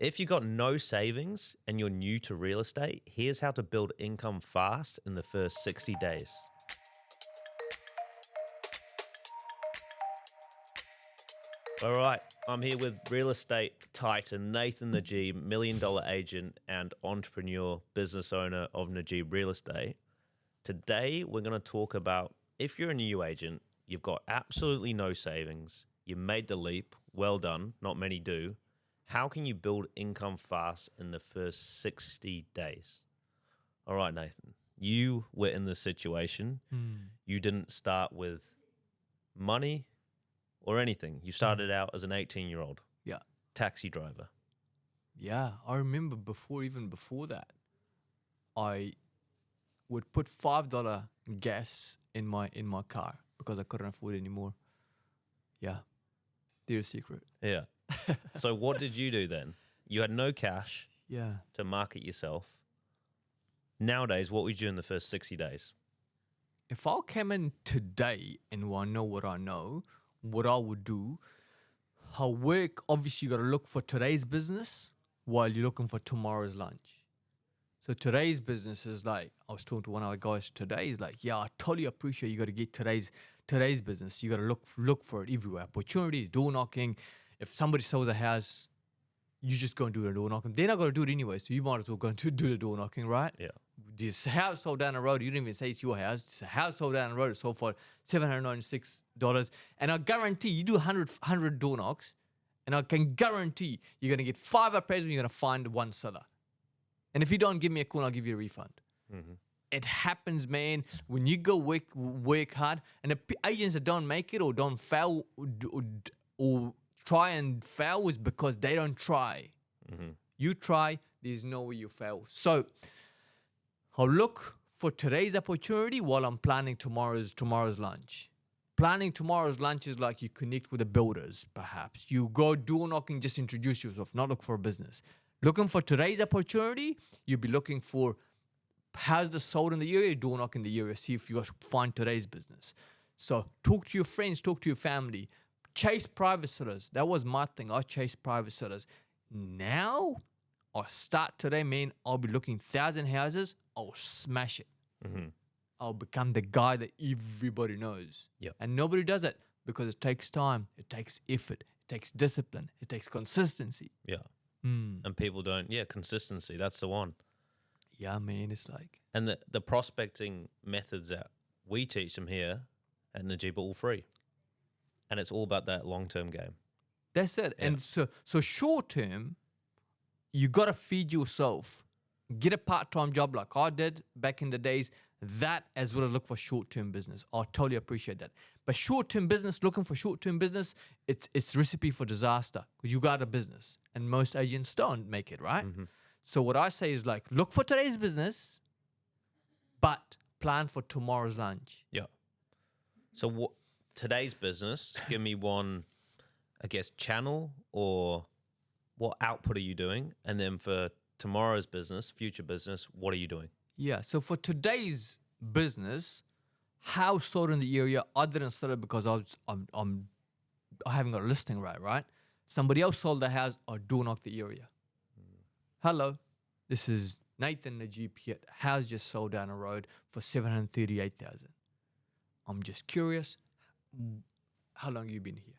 If you got no savings and you're new to real estate, here's how to build income fast in the first 60 days. All right, I'm here with real estate titan Nathan Najib, $1 million agent and entrepreneur, business owner of Najib Real Estate. Today, we're going to talk about if you're a new agent, you've got absolutely no savings, you made the leap, well done, not many do. How can you build income fast in the first 60 days? All right, Nathan, you were in this situation. You didn't start with money or anything. You started out as an 18-year-old Yeah. taxi driver. Yeah. I remember even before that, I would put $5 gas in my car because I couldn't afford it anymore. Yeah. There's a secret. Yeah. So what did you do then? You had no cash Yeah. to market yourself. Nowadays, what would you do in the first 60 days? If I came in today and I know what I know, what I would do, I'll work, obviously you got to look for today's business while you're looking for tomorrow's lunch. So today's business is like, I was talking to one of the guys today, he's like, yeah, I totally appreciate you got to get today's business. You got to look for it everywhere. Opportunities, door knocking. If somebody sells a house, you just go and do the door knocking. They're not going to do it anyway, so you might as well go and do the door knocking, right? Yeah. This house sold down the road, you didn't even say it's your house. It's a house sold down the road, it's sold for $796. And I guarantee you do 100 door knocks, and I can guarantee you're going to get 5 appraisals, you're going to find 1 seller. And if you don't give me a call, I'll give you a refund. Mm-hmm. It happens, man. When you go work hard, and the agents that don't make it or don't fail or try and fail is because they don't try. Mm-hmm. You try, there's no way you fail. So I'll look for today's opportunity while I'm planning tomorrow's lunch. Planning tomorrow's lunch is like you connect with the builders, perhaps. You go door knocking, just introduce yourself, not look for a business. Looking for today's opportunity, you'll be looking for houses sold in the area, door knock in the area, see if you guys find today's business. So talk to your friends, talk to your family. Chase private sellers. That was my thing. I chased private sellers. Now, I start today, man. I'll be looking 1,000 houses. I'll smash it. Mm-hmm. I'll become the guy that everybody knows. Yep. And nobody does it because it takes time. It takes effort. It takes discipline. It takes consistency. Yeah. And people don't, consistency, that's the one. Yeah, man, it's like. And the prospecting methods that we teach them here at Najib are all free. And it's all about that long-term game. That's it. Yeah. And so short-term, you got to feed yourself. Get a part-time job like I did back in the days. That as well as look for short-term business. I totally appreciate that. But short-term business, looking for short-term business, it's recipe for disaster because you got a business and most agents don't make it, right? Mm-hmm. So what I say is like, look for today's business, but plan for tomorrow's lunch. Yeah. So today's business, give me one, I guess, channel or what output are you doing? And then for tomorrow's business, future business, what are you doing? Yeah, so for today's business, house sold in the area, I didn't sell it because I haven't got a listing right? Somebody else sold the house, I door knocked the area. Hello, this is Nathan Najib here. House just sold down the road for $738,000. I'm just curious, how long have you been here?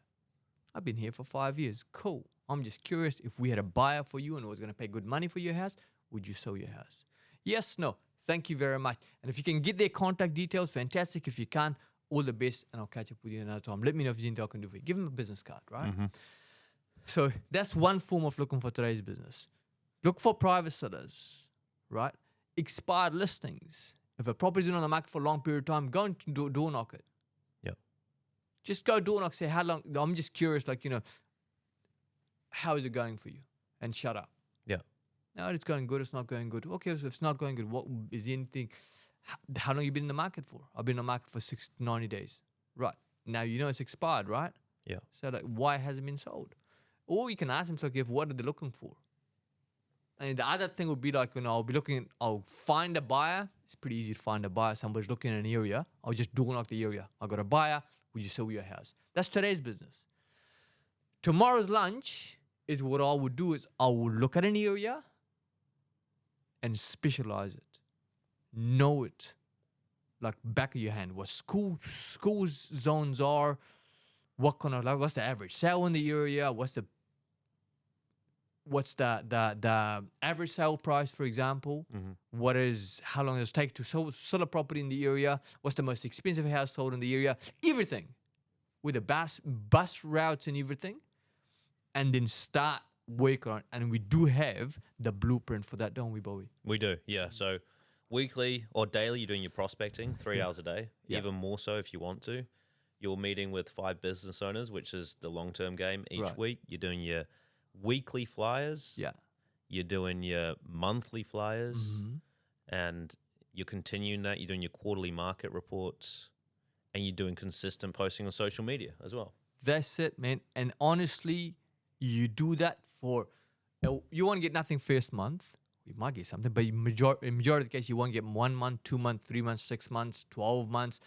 I've been here for 5 years. Cool. I'm just curious, if we had a buyer for you and was going to pay good money for your house, would you sell your house? Yes, no. Thank you very much. And if you can get their contact details, fantastic. If you can't, all the best, and I'll catch up with you another time. Let me know if there's anything I can do for you. Give them a business card, right? Mm-hmm. So that's one form of looking for today's business. Look for private sellers, right? Expired listings. If a property's been on the market for a long period of time, go and door knock it. Yeah. Just go door knock, say how long. I'm just curious, how is it going for you? And shut up. Yeah. No, it's going good. It's not going good. Okay, so if it's not going good, what is there anything? How long you been in the market for? I've been in the market for 60 to 90 days. Right. Now you know it's expired, right? Yeah. So why hasn't it been sold? Or you can ask them, what are they looking for? And the other thing would be I'll find a buyer. It's pretty easy to find a buyer. Somebody's looking in an area. I'll just door knock the area. I got a buyer. Would you sell your house? That's today's business. Tomorrow's lunch is what I would do is I would look at an area and specialize it, know it like back of your hand. What school zones are, what kind of, like, what's the average sale in the area, what's the average sale price, for example. What is, how long does it take to sell a property in the area, what's the most expensive household in the area, everything, with the bus routes and everything, and then start work on it. And we do have the blueprint for that, don't we, Bowie? We do, yeah. So weekly or daily, you're doing your prospecting 3 hours a day, even more so if you want to. You're meeting with 5 business owners, which is the long-term game each week. You're doing your weekly flyers. Yeah. You're doing your monthly flyers. And you're continuing that. You're doing your quarterly market reports. And you're doing consistent posting on social media as well. That's it, man. And honestly, you do that for, you won't get nothing first month. You might get something, but in majority of the case, you won't get 1 month, 2 months, 3 months, 6 months, 12 months,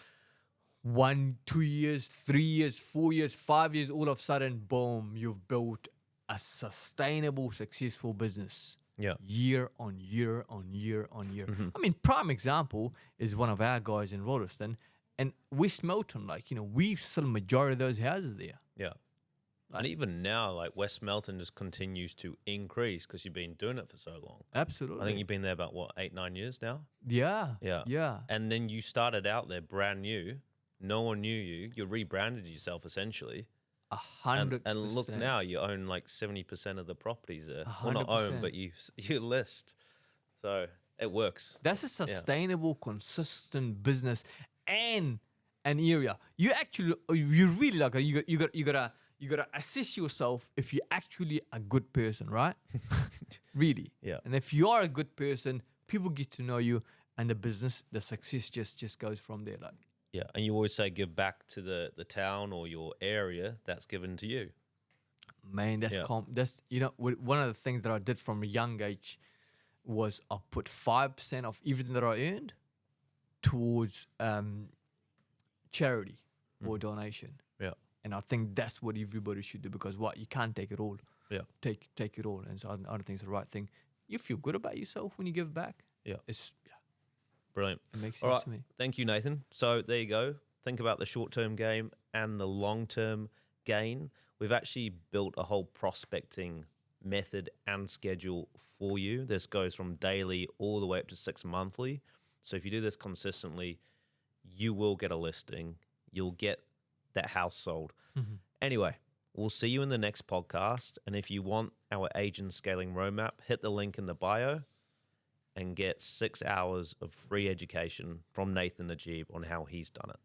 1, 2 years, 3 years, 4 years, 5 years. All of a sudden, boom, you've built a sustainable, successful business. Yeah. Year on year on year on year. I mean, prime example is one of our guys in Rolleston and West Melton. Like, you know, we sell majority of those houses there. Yeah. And even now, like West Melton just continues to increase because you've been doing it for so long. Absolutely. I think you've been there about, what, 8, 9 years now? Yeah. Yeah. Yeah. And then you started out there brand new. No one knew you. You rebranded yourself essentially. 100%. And look now, you own like 70% of the properties there. Well, not own, but you list. So it works. That's a sustainable, consistent business and an area. You really like you gotta assess yourself if you're actually a good person, right? Really. Yeah. And if you are a good person, people get to know you, and the business, the success just goes from there. Like. Yeah, and you always say give back to the town or your area that's given to you. Man, that's you know, one of the things that I did from a young age was I put 5% of everything that I earned towards charity or donation. Yeah. And I think that's what everybody should do, because you can't take it all. Yeah. Take it all. And so I don't think it's the right thing. You feel good about yourself when you give back. Yeah. It's brilliant. It makes All sense right. to me. Thank you, Nathan. So there you go. Think about the short-term game and the long-term gain. We've actually built a whole prospecting method and schedule for you. This goes from daily all the way up to 6 monthly. So if you do this consistently, you will get a listing. You'll get that house sold. Anyway, we'll see you in the next podcast. And if you want our agent scaling roadmap, hit the link in the bio and get 6 hours of free education from Nathan Najib on how he's done it.